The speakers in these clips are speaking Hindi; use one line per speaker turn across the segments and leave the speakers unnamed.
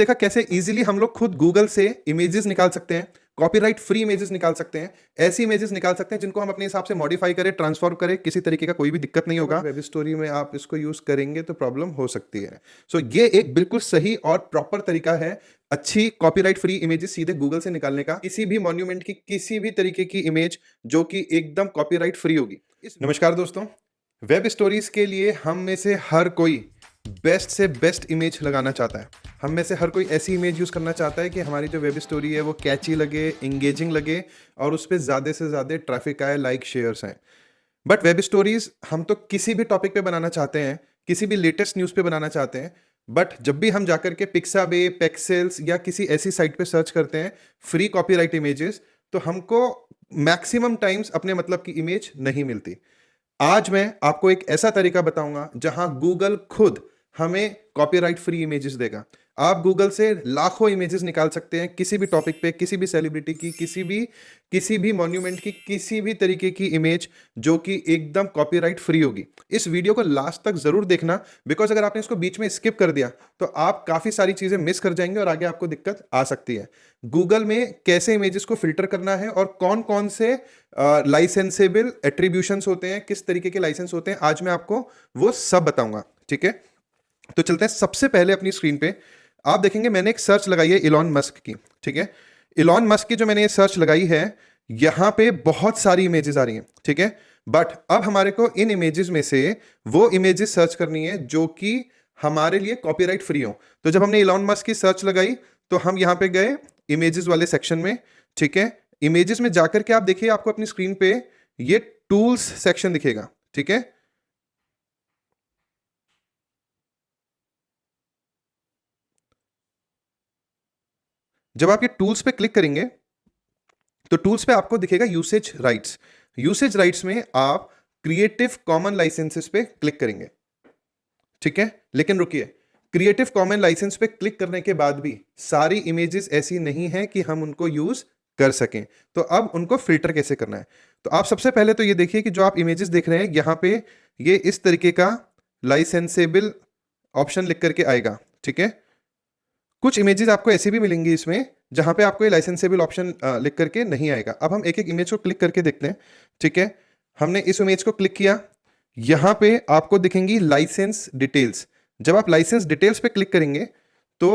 देखा कैसे इजीली हम लोग खुद गूगल से इमेजेस निकाल सकते हैं, कॉपीराइट फ्री इमेजेस निकाल सकते हैं, ऐसी इमेजेस निकाल सकते हैं जिनको हम अपने हिसाब से मॉडिफाई करें, ट्रांसफॉर्म करें, किसी तरीके का कोई भी दिक्कत नहीं होगा। वेब स्टोरी में आप इसको यूज करेंगे तो प्रॉब्लम हो सकती है। सो ये एक बिल्कुल सही और प्रॉपर तरीका है अच्छी कॉपीराइट फ्री इमेजेस सीधे गूगल से निकालने का, किसी भी मॉन्यूमेंट की किसी भी तरीके की इमेज जो कि एकदम कॉपीराइट फ्री होगी। नमस्कार दोस्तों, वेब स्टोरीज के लिए हम में से हर कोई बेस्ट से बेस्ट इमेज लगाना चाहता है। हम में से हर कोई ऐसी इमेज यूज़ करना चाहता है कि हमारी जो वेब स्टोरी है वो कैची लगे, इंगेजिंग लगे और उस पर ज़्यादा से ज़्यादा ट्रैफिक आए, लाइक शेयर्स आए। बट वेब स्टोरीज हम तो किसी भी टॉपिक पे बनाना चाहते हैं, किसी भी लेटेस्ट न्यूज़ पे बनाना चाहते हैं। बट जब भी हम जाकर के पिक्साबे, पेक्सेल्स या किसी ऐसी साइट पे सर्च करते हैं फ्री कॉपीराइट इमेजेस, तो हमको मैक्सिमम टाइम्स अपने मतलब की इमेज नहीं मिलती। आज मैं आपको एक ऐसा तरीका बताऊंगा जहां गूगल खुद हमें कॉपीराइट फ्री इमेजेस देगा। आप गूगल से लाखों इमेजेस निकाल सकते हैं किसी भी टॉपिक पे, किसी भी सेलिब्रिटी की, किसी भी मॉन्यूमेंट की, किसी भी तरीके की इमेज जो कि एकदम कॉपीराइट फ्री होगी। इस वीडियो को लास्ट तक जरूर देखना, बिकॉज अगर आपने इसको बीच में स्किप कर दिया तो आप काफी सारी चीजें मिस कर जाएंगे और आगे आपको दिक्कत आ सकती है। गूगल में कैसे इमेजेस को फिल्टर करना है और कौन कौन से लाइसेंसेबल एट्रीब्यूशंस होते हैं, किस तरीके के लाइसेंस होते हैं, आज मैं आपको वो सब बताऊंगा। ठीक है, तो चलते हैं। सबसे पहले अपनी स्क्रीन पे आप देखेंगे मैंने एक सर्च लगाई है इलॉन मस्क की। ठीक है, इलॉन मस्क की जो मैंने ये सर्च लगाई है, यहां पे बहुत सारी इमेजेस आ रही हैं। ठीक है, बट अब हमारे को इन इमेजेस में से वो इमेजेस सर्च करनी है जो कि हमारे लिए कॉपीराइट फ्री हो। तो जब हमने इलॉन मस्क की सर्च लगाई तो हम यहां पे गए इमेजेस वाले सेक्शन में। ठीक है, इमेजेस में जाकर के आप देखिए, आपको अपनी स्क्रीन पे ये टूल्स सेक्शन दिखेगा। ठीक है, जब आप ये टूल्स पे क्लिक करेंगे तो टूल्स पे आपको दिखेगा यूसेज राइट्स। यूसेज राइट्स में आप क्रिएटिव कॉमन लाइसेंसेस पे क्लिक करेंगे। ठीक है, लेकिन रुकिए, क्रिएटिव कॉमन लाइसेंस पे क्लिक करने के बाद भी सारी इमेजेस ऐसी नहीं है कि हम उनको यूज कर सकें। तो अब उनको फिल्टर कैसे करना है, तो आप सबसे पहले तो ये देखिए कि जो आप इमेजेस देख रहे हैं यहां पे ये इस तरीके का लाइसेंसेबल ऑप्शन लिख करके आएगा। ठीक है, कुछ इमेजेस आपको ऐसी भी मिलेंगी इसमें जहां पे आपको ये लाइसेंसेबल ऑप्शन लिख करके नहीं आएगा। अब हम एक एक इमेज को क्लिक करके देखते हैं। ठीक है, हमने इस इमेज को क्लिक किया, यहां पे आपको दिखेंगी लाइसेंस डिटेल्स। जब आप लाइसेंस डिटेल्स पे क्लिक करेंगे तो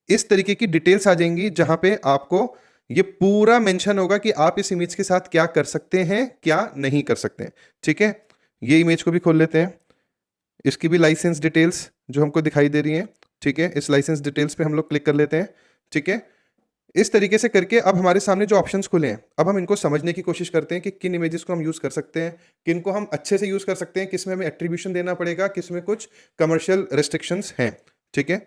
इस तरीके की डिटेल्स आ जाएंगी जहां पे आपको ये पूरा मेंशन होगा कि आप इस इमेज के साथ क्या कर सकते हैं, क्या नहीं कर सकते हैं। ठीक है, ये इमेज को भी खोल लेते हैं, इसकी भी लाइसेंस डिटेल्स जो हमको दिखाई दे रही हैं। ठीक है, इस लाइसेंस डिटेल्स पे हम लोग क्लिक कर लेते हैं। ठीक है, इस तरीके से करके अब हमारे सामने जो ऑप्शंस खुले हैं, अब हम इनको समझने की कोशिश करते हैं कि किन इमेजेस को हम यूज कर सकते हैं, किन को हम अच्छे से यूज कर सकते हैं, किस में हमें एट्रीब्यूशन देना पड़ेगा, किस में कुछ कमर्शियल रेस्ट्रिक्शंस हैं। ठीक है,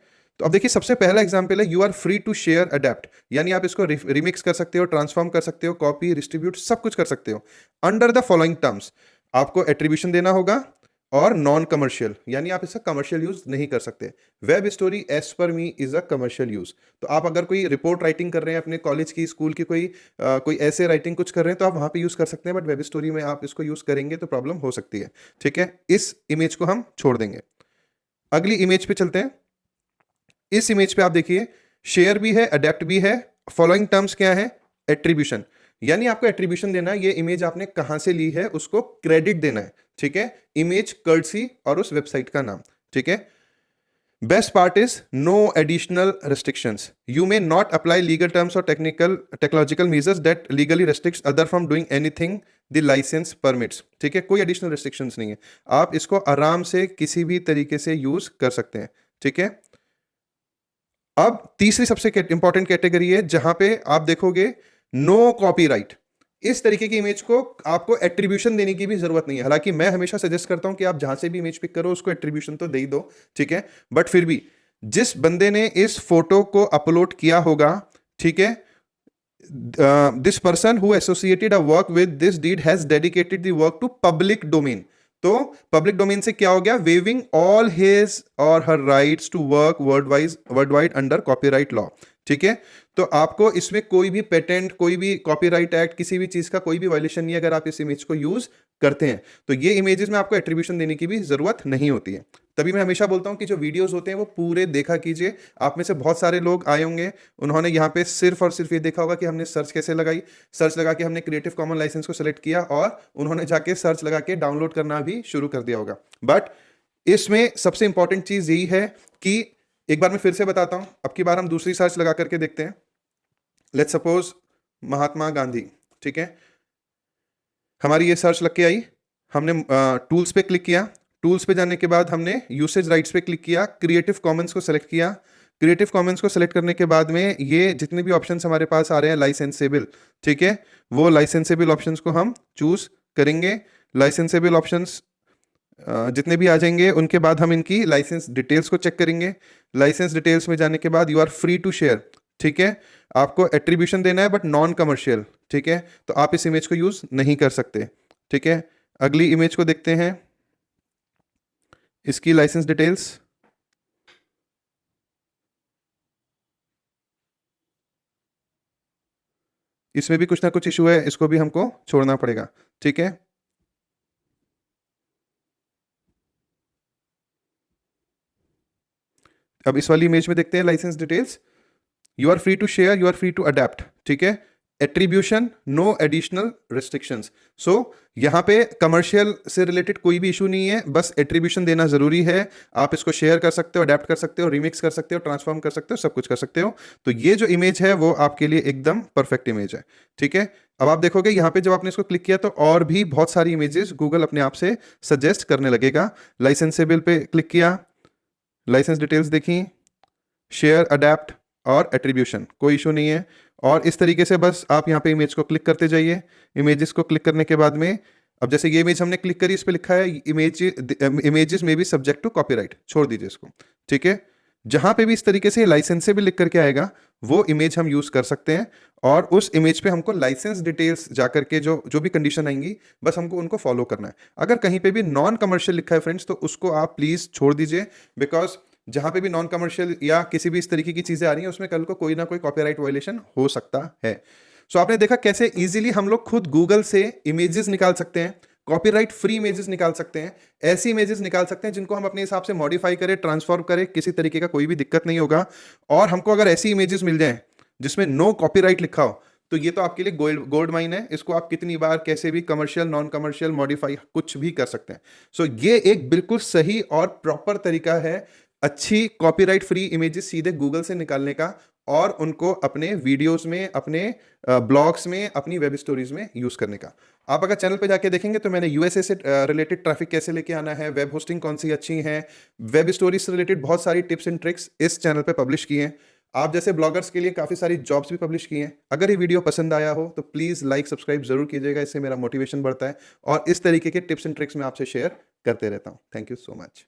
तो अब देखिए सबसे पहला एग्जांपल है you are free to share adapt, यानी आप इसको रिमिक्स कर सकते हो, ट्रांसफॉर्म कर सकते हो, कॉपी, डिस्ट्रीब्यूट, सब कुछ कर सकते हो अंडर द फॉलोइंग टर्म्स। आपको एट्रीब्यूशन देना होगा और नॉन कमर्शियल, यानी आप इसका कमर्शियल यूज नहीं कर सकते। Web story as per me is a commercial use. तो आप अगर कोई रिपोर्ट राइटिंग कर रहे हैं अपने कॉलेज की, स्कूल की, कोई ऐसे राइटिंग कुछ कर रहे हैं तो आप वहां पे यूज कर सकते हैं, बट वेब स्टोरी में आप इसको यूज करेंगे तो प्रॉब्लम हो सकती है। ठीक है, इस इमेज को हम छोड़ देंगे। अगली इमेज पे चलते हैं। इस इमेज पे आप देखिए शेयर भी है, अडेप्ट भी है। फॉलोइंग टर्म्स क्या है? एट्रीब्यूशन, यानी आपको एट्रीब्यूशन देना है, ये इमेज आपने कहां से ली है उसको क्रेडिट देना है। ठीक है, इमेज, कर्सी और उस वेबसाइट का नाम। ठीक है, best part is no additional restrictions. You may not apply legal terms or technological measures that legally restricts other from doing anything the license permits. ठीक है, कोई एडिशनल restrictions नहीं है, आप इसको आराम से किसी भी तरीके से यूज कर सकते हैं। ठीक है, अब तीसरी सबसे इंपॉर्टेंट कैटेगरी है जहां पे आप देखोगे नो कॉपीराइट। इस तरीके की इमेज को आपको एट्रीब्यूशन देने की भी जरूरत नहीं है। हालांकि मैं हमेशा सजेस्ट करता हूं कि आप जहां से भी इमेज पिक करो उसको एट्रीब्यूशन तो दे ही दो। ठीक है, बट फिर भी जिस बंदे ने इस फोटो को अपलोड किया होगा, ठीक है, this person who associated a work with this deed has dedicated the work to public domain. तो पब्लिक डोमेन से क्या हो गया? Waiving all his or her rights to work world under copyright law. ठीक है, तो आपको इसमें कोई भी पेटेंट, कोई भी कॉपीराइट एक्ट, किसी भी चीज का कोई भी वायलेशन नहीं है अगर आप इस इमेज को यूज करते हैं। तो ये इमेजेस में आपको एट्रीब्यूशन देने की भी जरूरत नहीं होती है। तभी मैं हमेशा बोलता हूँ कि जो वीडियोस होते हैं वो पूरे देखा कीजिए। आप में से बहुत सारे लोग आए होंगे, उन्होंने यहाँ पे सिर्फ और सिर्फ ये देखा होगा कि हमने सर्च कैसे लगाई, सर्च लगा के हमने क्रिएटिव कॉमन लाइसेंस को सेलेक्ट किया और उन्होंने जाके सर्च लगा के डाउनलोड करना भी शुरू कर दिया होगा। बट इसमें सबसे इंपॉर्टेंट चीज यही है कि एक बार मैं फिर से बताता हूं, अब की बार हम दूसरी सर्च लगा करके देखते हैं। लेट्स सपोज महात्मा गांधी, ठीक है, हमारी ये सर्च लग के आई, हमने टूल्स पे क्लिक किया, टूल्स पे जाने के बाद हमने यूसेज राइट्स पे क्लिक किया, क्रिएटिव कॉमन्स को सेलेक्ट किया। क्रिएटिव कॉमन्स को सेलेक्ट करने के बाद में ये जितने भी ऑप्शंस हमारे पास आ रहे हैं लाइसेंसेबल, ठीक है, वो लाइसेंसेबल ऑप्शंस को हम चूज करेंगे। लाइसेंसेबल ऑप्शंस जितने भी आ जाएंगे उनके बाद हम इनकी लाइसेंस डिटेल्स को चेक करेंगे। लाइसेंस डिटेल्स में जाने के बाद you are free to share, ठीक है, आपको एट्रीब्यूशन देना है बट नॉन कमर्शियल, ठीक है, तो आप इस इमेज को यूज नहीं कर सकते, ठीक है। अगली इमेज को देखते हैं, इसकी लाइसेंस डिटेल्स, इसमें भी कुछ ना कुछ इशू है, इसको भी हमको छोड़ना पड़ेगा, ठीक है। अब इस वाली इमेज में देखते हैं licence details, you are free to share, you are free to adapt, ठीक है। Attribution, no additional restrictions. So यहाँ पे कमर्शियल से रिलेटेड कोई भी इशू नहीं है, बस एट्रीब्यूशन देना जरूरी है। आप इसको शेयर कर सकते हो, अडेप्ट कर सकते हो, रिमिक्स कर सकते हो, ट्रांसफॉर्म कर सकते हो, सब कुछ कर सकते हो। तो ये जो इमेज है वो आपके लिए एकदम परफेक्ट इमेज है, ठीक है। अब आप देखोगे यहाँ पे जब आपने इसको क्लिक किया तो और भी बहुत सारी इमेजेस गूगल अपने आप से सजेस्ट करने लगेगा। लाइसेंसेबल पे क्लिक किया, लाइसेंस डिटेल्स देखी, शेयर, अडेप्ट और एट्रीब्यूशन, कोई इशू नहीं है। और इस तरीके से बस आप यहाँ पे इमेज को क्लिक करते जाइए। इमेजेस को क्लिक करने के बाद में अब जैसे ये इमेज हमने क्लिक करी, इस पे लिखा है इमेजेस में भी सब्जेक्ट टू कॉपीराइट, छोड़ दीजिए इसको, ठीक है। जहां पे भी इस तरीके से लाइसेंसेबल लिख करके आएगा वो इमेज हम यूज कर सकते हैं और उस इमेज पे हमको लाइसेंस डिटेल्स जाकर के जो जो भी कंडीशन आएंगी बस हमको उनको फॉलो करना है। अगर कहीं पे भी नॉन कमर्शियल लिखा है फ्रेंड्स तो उसको आप प्लीज छोड़ दीजिए, बिकॉज जहां पे भी नॉन कमर्शियल या किसी भी इस तरीके की चीजें आ रही हैं उसमें कल को कोई ना कोई कॉपीराइट वायलेशन हो सकता है। सो आपने देखा कैसे इजीली हम लोग खुद गूगल से इमेजेस निकाल सकते हैं, कॉपीराइट फ्री इमेजेस निकाल सकते हैं, ऐसी इमेजेस निकाल सकते हैं जिनको हम अपने हिसाब से मॉडिफाई करें, ट्रांसफॉर्म करें, किसी तरीके का कोई भी दिक्कत नहीं होगा। और हमको अगर ऐसी इमेजेस मिल जाएं जिसमें नो कॉपीराइट लिखा हो तो ये तो आपके लिए गोल्ड माइन है। इसको आप कितनी बार कैसे भी कमर्शियल, नॉन कमर्शियल, मॉडिफाई कुछ भी कर सकते हैं। सो ये एक बिल्कुल सही और प्रॉपर तरीका है अच्छी कॉपीराइट फ्री इमेजेस सीधे गूगल से निकालने का और उनको अपने वीडियोस में, अपने ब्लॉग्स में, अपनी वेब स्टोरीज में यूज करने का। आप अगर चैनल पे जाके देखेंगे तो मैंने यूएसए से रिलेटेड ट्रैफिक कैसे लेके आना है, वेब होस्टिंग कौन सी अच्छी है, वेब स्टोरीज से रिलेटेड बहुत सारी टिप्स एंड ट्रिक्स इस चैनल पे पब्लिश किए हैं। आप जैसे ब्लॉगर्स के लिए काफ़ी सारी जॉब्स भी पब्लिश की हैं। अगर ये वीडियो पसंद आया हो तो प्लीज़ लाइक सब्सक्राइब जरूर कीजिएगा, इससे मेरा मोटिवेशन बढ़ता है और इस तरीके के टिप्स एंड ट्रिक्स मैं आपसे शेयर करते रहता हूँ। Thank you so much.